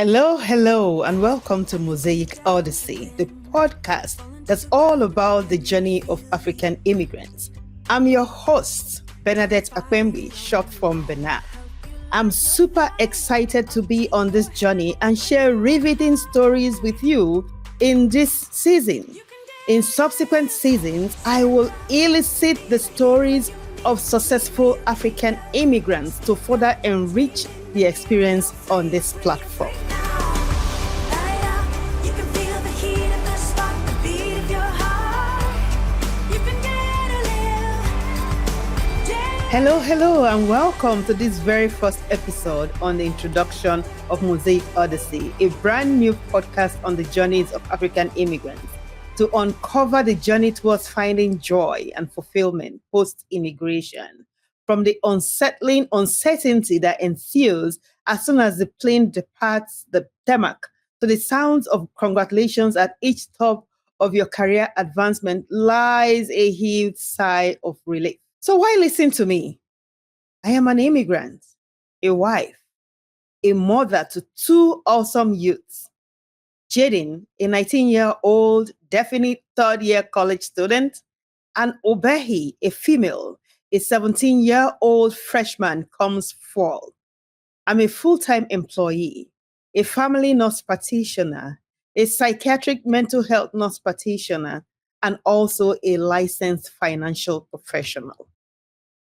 Hello, and welcome to Mosaic Odyssey, the podcast that's all about the journey of African immigrants. I'm your host, Bernadette Akwembi, short from Bernard. I'm super excited to be on this journey and share riveting stories with you in this season. In subsequent seasons, I will elicit the stories of successful African immigrants to further enrich the experience on this platform. Hello, and welcome to this very first episode on the introduction of Mosaic Odyssey, a brand new podcast on the journeys of African immigrants to uncover the journey towards finding joy and fulfillment post-immigration, from the unsettling uncertainty that ensues as soon as the plane departs the tarmac to the sounds of congratulations at each stop of your career advancement lies a heaved sigh of relief. So why listen to me? I am an immigrant, a wife, a mother to two awesome youths. Jaden, a 19-year-old definite third-year college student, and Obehi, a female, a 17-year-old freshman comes fall. I'm a full-time employee, a family nurse practitioner, a psychiatric mental health nurse practitioner, and also a licensed financial professional.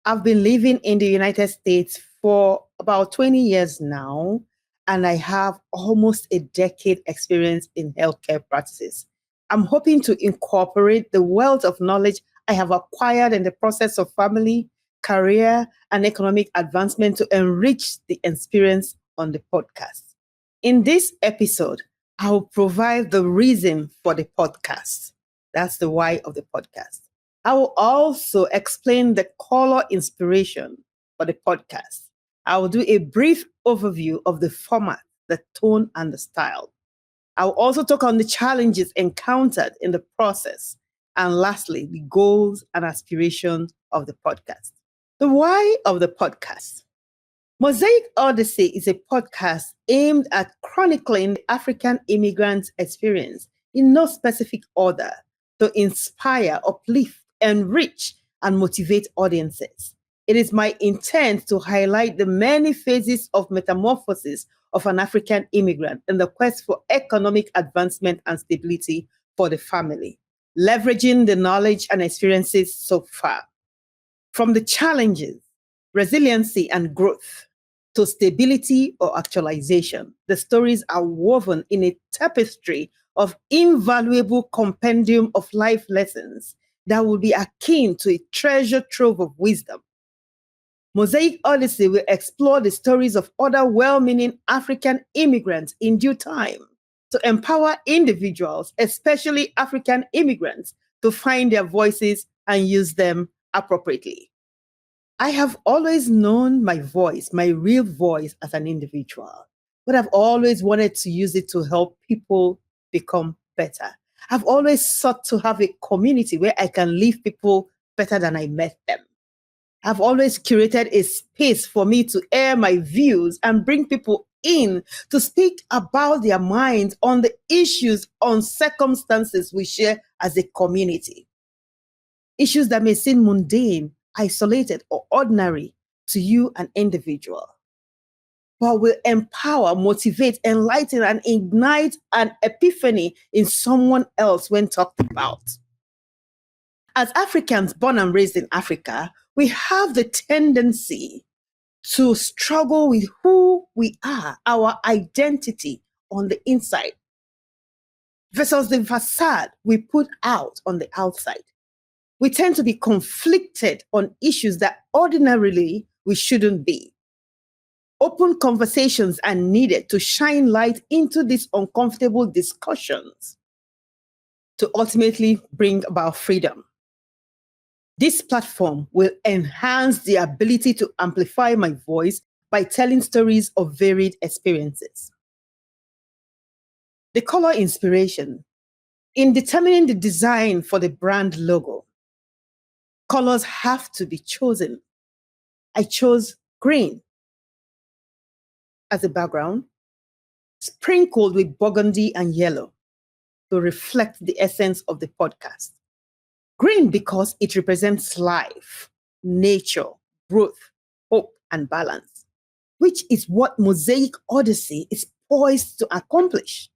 I've been living in the United States for about 20 years now, and I have almost a decade experience in healthcare practices. I'm hoping to incorporate the wealth of knowledge I have acquired in the process of family, career, and economic advancement to enrich the experience on the podcast. In this episode, I will provide the reason for the podcast. That's the why of the podcast. I will also explain the color inspiration for the podcast. I will do a brief overview of the format, the tone, and the style. I will also talk on the challenges encountered in the process. And lastly, the goals and aspirations of the podcast. The why of the podcast. Mosaic Odyssey is a podcast aimed at chronicling the African immigrant experience in no specific order to inspire, uplift, enrich, and motivate audiences. It is my intent to highlight the many phases of metamorphosis of an African immigrant in the quest for economic advancement and stability for the family, leveraging the knowledge and experiences so far. From the challenges, resiliency, and growth to stability or actualization, the stories are woven in a tapestry of invaluable compendium of life lessons that will be akin to a treasure trove of wisdom. Mosaic Odyssey will explore the stories of other well-meaning African immigrants in due time to empower individuals, especially African immigrants, to find their voices and use them appropriately. I have always known my voice, my real voice as an individual, but I've always wanted to use it to help people become better. I've always sought to have a community where I can leave people better than I met them. I've always curated a space for me to air my views and bring people in to speak about their minds on the issues, on circumstances we share as a community. Issues that may seem mundane, isolated, or ordinary to you, an individual, but will empower, motivate, enlighten, and ignite an epiphany in someone else when talked about. As Africans born and raised in Africa, we have the tendency to struggle with who we are, our identity on the inside, versus the facade we put out on the outside. We tend to be conflicted on issues that ordinarily we shouldn't be. Open conversations are needed to shine light into these uncomfortable discussions to ultimately bring about freedom. This platform will enhance the ability to amplify my voice by telling stories of varied experiences. The color inspiration. In determining the design for the brand logo, colors have to be chosen. I chose green as a background, sprinkled with burgundy and yellow to reflect the essence of the podcast. Green because it represents life, nature, growth, hope, and balance, which is what Mosaic Odyssey is poised to accomplish.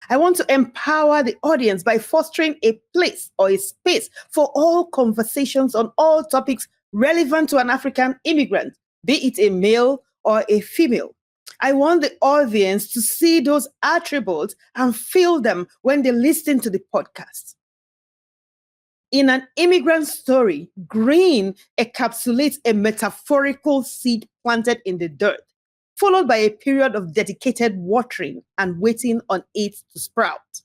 I want to empower the audience by fostering a place or a space for all conversations on all topics relevant to an African immigrant, be it a male or a female. I want the audience to see those attributes and feel them when they listen to the podcast. In an immigrant story, green encapsulates a metaphorical seed planted in the dirt, followed by a period of dedicated watering and waiting on it to sprout.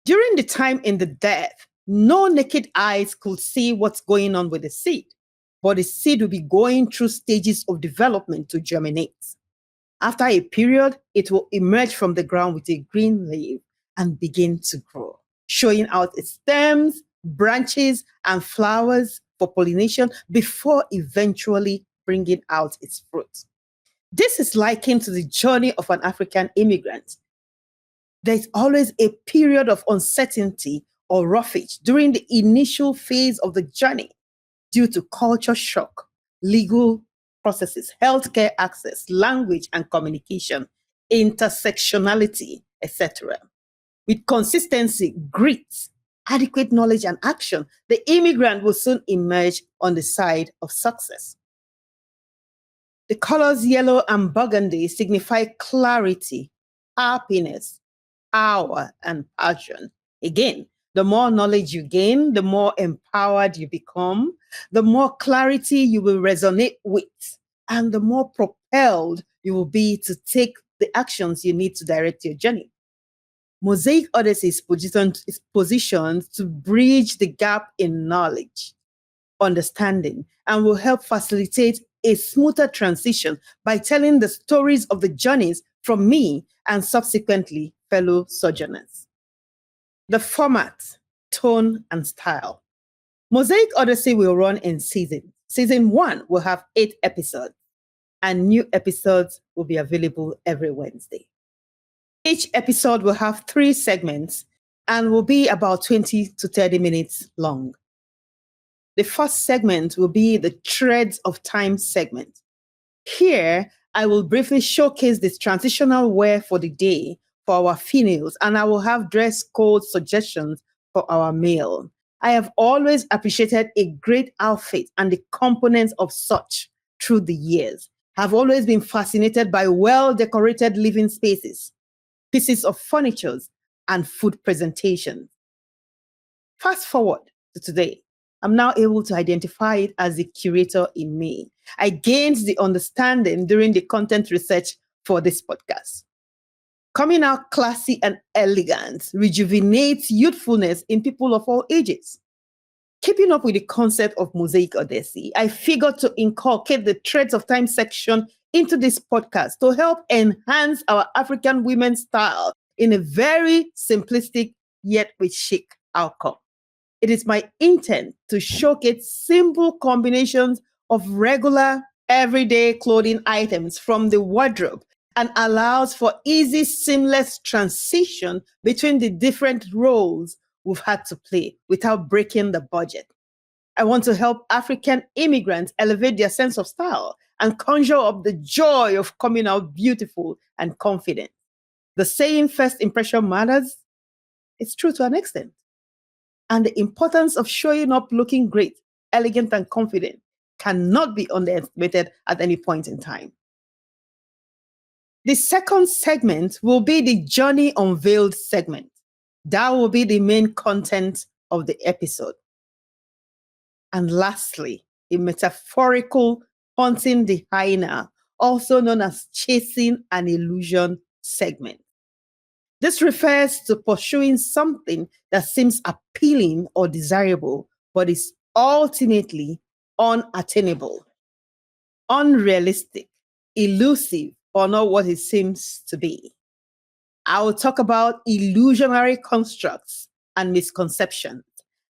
During the time in the dirt, no naked eyes could see what's going on with the seed, but the seed will be going through stages of development to germinate. After a period, it will emerge from the ground with a green leaf and begin to grow, showing out its stems, branches, and flowers for pollination before eventually bringing out its fruit. This is likened to the journey of an African immigrant. There's always a period of uncertainty or roughage during the initial phase of the journey due to culture shock, legal processes, healthcare access, language and communication, intersectionality, etc. With consistency, grit, adequate knowledge, and action, the immigrant will soon emerge on the side of success. The colors yellow and burgundy signify clarity, happiness, power, and passion. Again, the more knowledge you gain, the more empowered you become, the more clarity you will resonate with, and the more propelled you will be to take the actions you need to direct your journey. Mosaic Odyssey is positioned to bridge the gap in knowledge, understanding, and will help facilitate a smoother transition by telling the stories of the journeys from me and subsequently fellow sojourners. The format, tone, and style. Mosaic Odyssey will run in seasons. Season 1 will have 8 episodes, and new episodes will be available every Wednesday. Each episode will have 3 segments and will be about 20 to 30 minutes long. The first segment will be the Threads of Time segment. Here, I will briefly showcase this transitional wear for the day for our females, and I will have dress code suggestions for our male. I have always appreciated a great outfit and the components of such through the years. I've always been fascinated by well-decorated living spaces, pieces of furniture, and food presentations. Fast forward to today. I'm now able to identify it as the curator in me. I gained the understanding during the content research for this podcast. Coming out classy and elegant rejuvenates youthfulness in people of all ages. Keeping up with the concept of Mosaic Odyssey, I figured to inculcate the Threads of Time section into this podcast to help enhance our African women's style in a very simplistic yet with chic outcome. It is my intent to showcase simple combinations of regular, everyday clothing items from the wardrobe and allows for easy, seamless transition between the different roles we've had to play without breaking the budget. I want to help African immigrants elevate their sense of style and conjure up the joy of coming out beautiful and confident. The saying first impression matters, it's true to an extent. And the importance of showing up looking great, elegant, and confident cannot be underestimated at any point in time. The second segment will be the Journey Unveiled segment. That will be the main content of the episode. And lastly, a metaphorical Hunting the Hyena, also known as Chasing an Illusion segment. This refers to pursuing something that seems appealing or desirable, but is ultimately unattainable, unrealistic, elusive, or not what it seems to be. I will talk about illusionary constructs and misconceptions,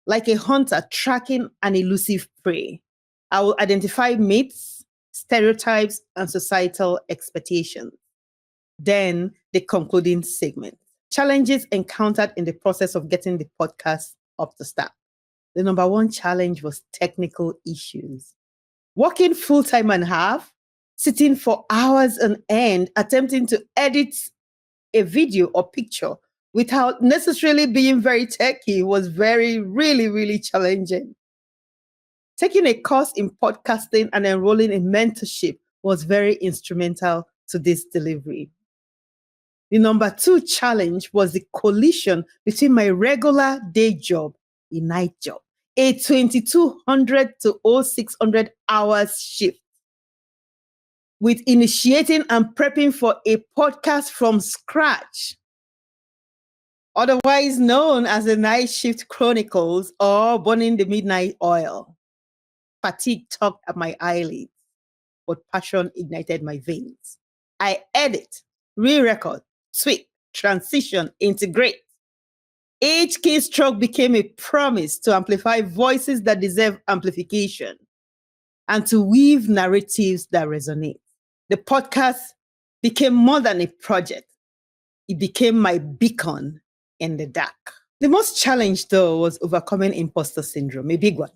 like a hunter tracking an elusive prey. I will identify myths, stereotypes, and societal expectations. Then the concluding segment. Challenges encountered in the process of getting the podcast up to start. The number one challenge was technical issues. Working full time and half, sitting for hours on end, attempting to edit a video or picture without necessarily being very techy was really challenging. Taking a course in podcasting and enrolling in mentorship was very instrumental to this delivery. The number two challenge was the collision between my regular day job, a night job, a 2200 to 0600 hours shift, with initiating and prepping for a podcast from scratch, otherwise known as the Night Shift Chronicles or Burning the Midnight Oil. Fatigue tugged at my eyelids, but passion ignited my veins. I edit, re-record, tweak, transition, integrate. Each keystroke became a promise to amplify voices that deserve amplification and to weave narratives that resonate. The podcast became more than a project. It became my beacon in the dark. The most challenge, though, was overcoming imposter syndrome, a big one.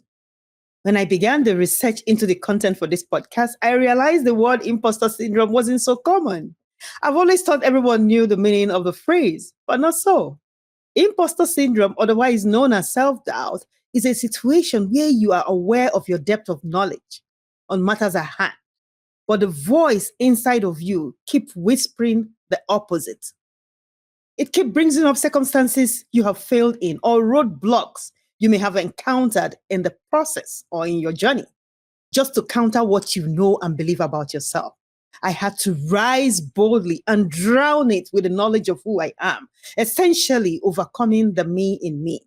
When I began the research into the content for this podcast, I realized the word imposter syndrome wasn't so common. I've always thought everyone knew the meaning of the phrase, but not so. Imposter syndrome, otherwise known as self-doubt, is a situation where you are aware of your depth of knowledge on matters at hand, but the voice inside of you keeps whispering the opposite. It keeps bringing up circumstances you have failed in or roadblocks you may have encountered in the process or in your journey, just to counter what you know and believe about yourself. I had to rise boldly and drown it with the knowledge of who I am, essentially overcoming the me in me.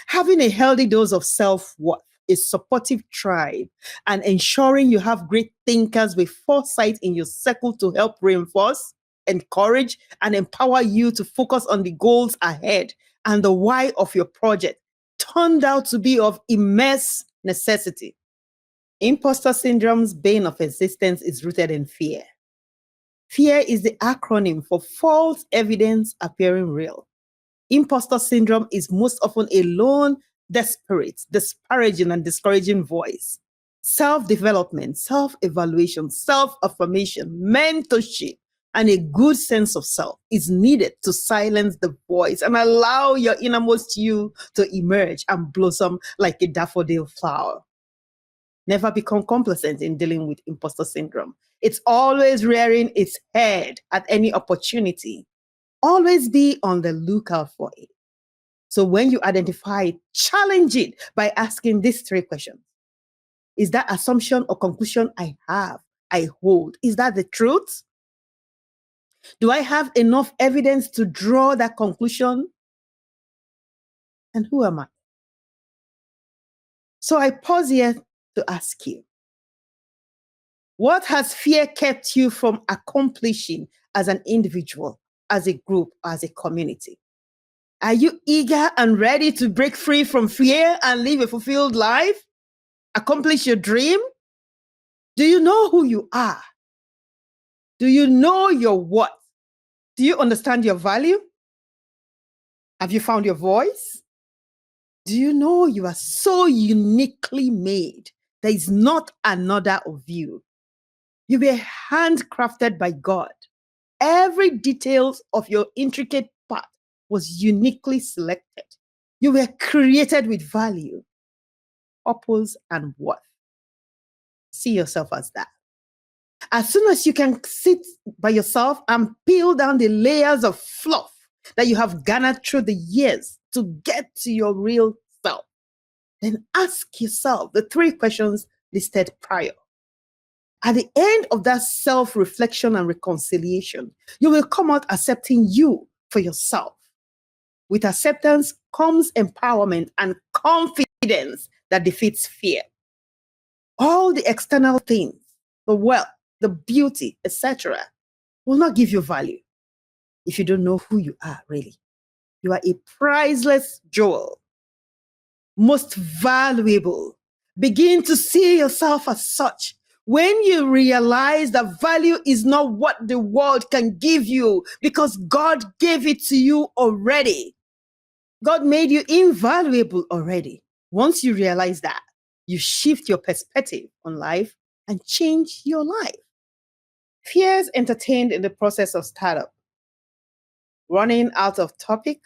Having a healthy dose of self-worth, a supportive tribe, and ensuring you have great thinkers with foresight in your circle to help reinforce, encourage, and empower you to focus on the goals ahead and the why of your project turned out to be of immense necessity. Imposter syndrome's bane of existence is rooted in fear. Fear is the acronym for false evidence appearing real. Imposter syndrome is most often a lone, desperate, disparaging, and discouraging voice. Self-development, self-evaluation, self-affirmation, mentorship, and a good sense of self is needed to silence the voice and allow your innermost you to emerge and blossom like a daffodil flower. Never become complacent in dealing with imposter syndrome. It's always rearing its head at any opportunity. Always be on the lookout for it. So when you identify it, challenge it by asking these three questions. Is that assumption or conclusion I hold, is that the truth? Do I have enough evidence to draw that conclusion? And who am I? So I pause here to ask you, what has fear kept you from accomplishing as an individual, as a group, as a community? Are you eager and ready to break free from fear and live a fulfilled life? Accomplish your dream? Do you know who you are? Do you know your worth? Do you understand your value? Have you found your voice? Do you know you are so uniquely made? There is not another of you. You were handcrafted by God. Every detail of your intricate path was uniquely selected. You were created with value, purpose, and worth. See yourself as that. As soon as you can sit by yourself and peel down the layers of fluff that you have garnered through the years to get to your real self, then ask yourself the three questions listed prior. At the end of that self-reflection and reconciliation, you will come out accepting you for yourself. With acceptance comes empowerment and confidence that defeats fear. All the external things, the wealth, the beauty, etc., will not give you value if you don't know who you are really. You are a priceless jewel, most valuable. Begin to see yourself as such. When you realize that value is not what the world can give you because God gave it to you already. God made you invaluable already. Once you realize that, you shift your perspective on life and change your life. Fears entertained in the process of startup, running out of topic,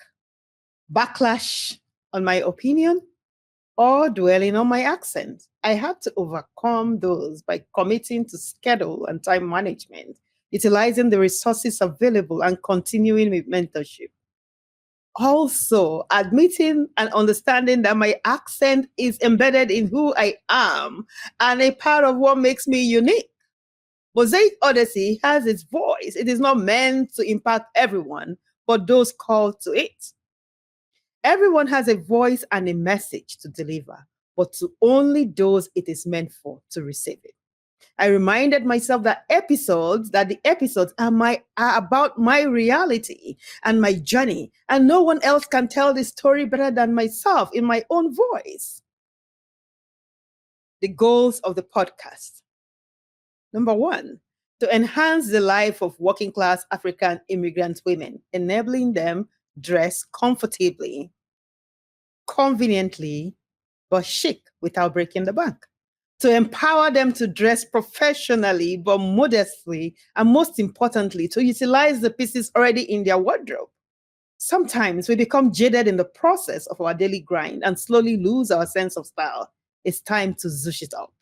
backlash on my opinion, or dwelling on my accent. I had to overcome those by committing to schedule and time management, utilizing the resources available, and continuing with mentorship. Also, admitting and understanding that my accent is embedded in who I am and a part of what makes me unique. Mosaic Odyssey has its voice. It is not meant to impact everyone, but those called to it. Everyone has a voice and a message to deliver, but to only those it is meant for to receive it. I reminded myself that the episodes are about my reality and my journey, and no one else can tell the story better than myself in my own voice. The goals of the podcast. Number one, to enhance the life of working class African immigrant women, enabling them dress comfortably, conveniently, but chic without breaking the bank. To empower them to dress professionally but modestly, and most importantly, to utilize the pieces already in their wardrobe. Sometimes we become jaded in the process of our daily grind and slowly lose our sense of style. It's time to zhuzh it up.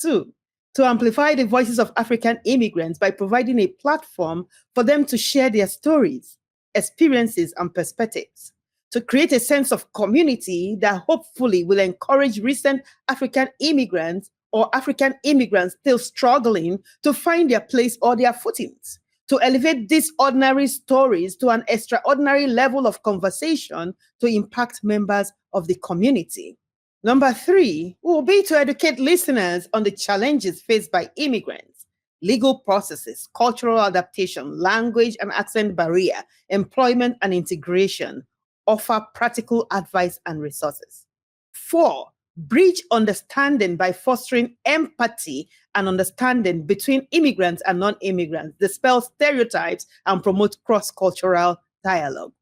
Two, to amplify the voices of African immigrants by providing a platform for them to share their stories, experiences, and perspectives. To create a sense of community that hopefully will encourage recent African immigrants or African immigrants still struggling to find their place or their footings. To elevate these ordinary stories to an extraordinary level of conversation to impact members of the community. Number three will be to educate listeners on the challenges faced by immigrants, legal processes, cultural adaptation, language and accent barrier, employment and integration, offer practical advice and resources. Four, bridge understanding by fostering empathy and understanding between immigrants and non-immigrants, dispel stereotypes and promote cross-cultural dialogue.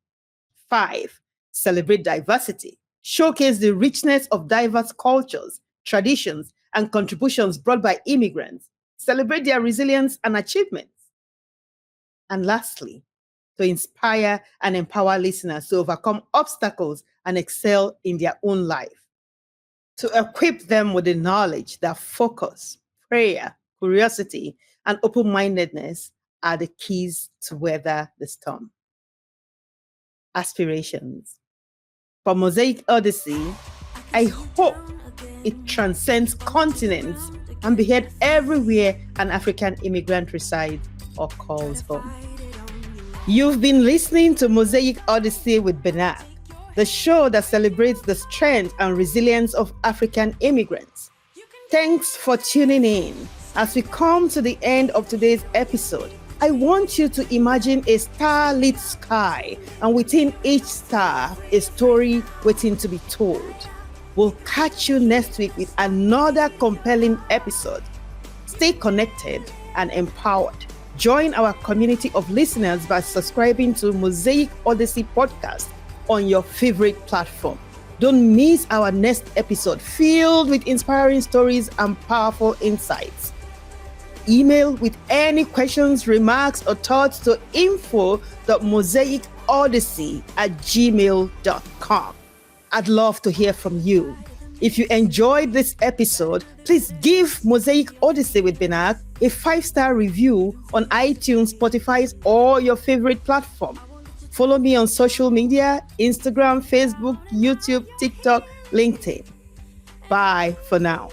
Five, celebrate diversity, showcase the richness of diverse cultures, traditions, and contributions brought by immigrants, celebrate their resilience and achievements. And lastly, to inspire and empower listeners to overcome obstacles and excel in their own life. To equip them with the knowledge that focus, prayer, curiosity, and open-mindedness are the keys to weather the storm. Aspirations. For Mosaic Odyssey, I hope it transcends continents and be heard everywhere an African immigrant resides or calls home. You've been listening to Mosaic Odyssey with Benak, the show that celebrates the strength and resilience of African immigrants. Thanks for tuning in. As we come to the end of today's episode, I want you to imagine a star-lit sky, and within each star, a story waiting to be told. We'll catch you next week with another compelling episode. Stay connected and empowered. Join our community of listeners by subscribing to Mosaic Odyssey podcast on your favorite platform. Don't miss our next episode filled with inspiring stories and powerful insights. Email with any questions, remarks, or thoughts to info.mosaicodyssey@gmail.com. I'd love to hear from you. If you enjoyed this episode, please give Mosaic Odyssey with Benak a 5-star review on iTunes, Spotify, or your favorite platform. Follow me on social media, Instagram, Facebook, YouTube, TikTok, LinkedIn. Bye for now.